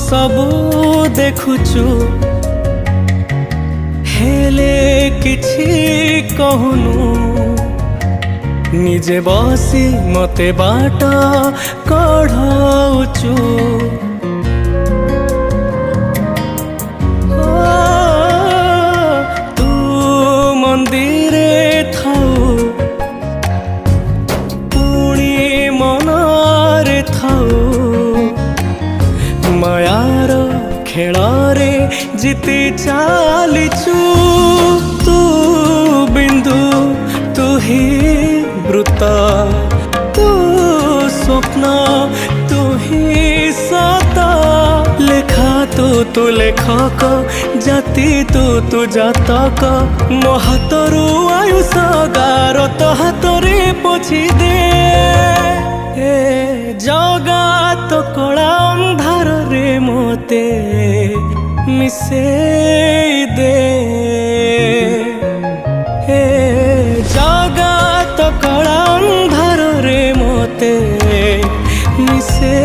सबू देखुचु हेले किछि कहूनु निजे बसी मते बाट कढ़ाउचु तू मंदिरे थाउ पुणी मनारे थाउ मायार खेलारे जीती चालीचु तू बिंदु तू ही वृत्त तू स्वप्न तू ही सता लेखा तू लेखक जाति तू जातक मो हाथरू आयुष गार तो हाथरे पोछि दे जगा तो कला अंधार रे मोते मिसे दे जगा तो कला अंधार रे मोते मिसे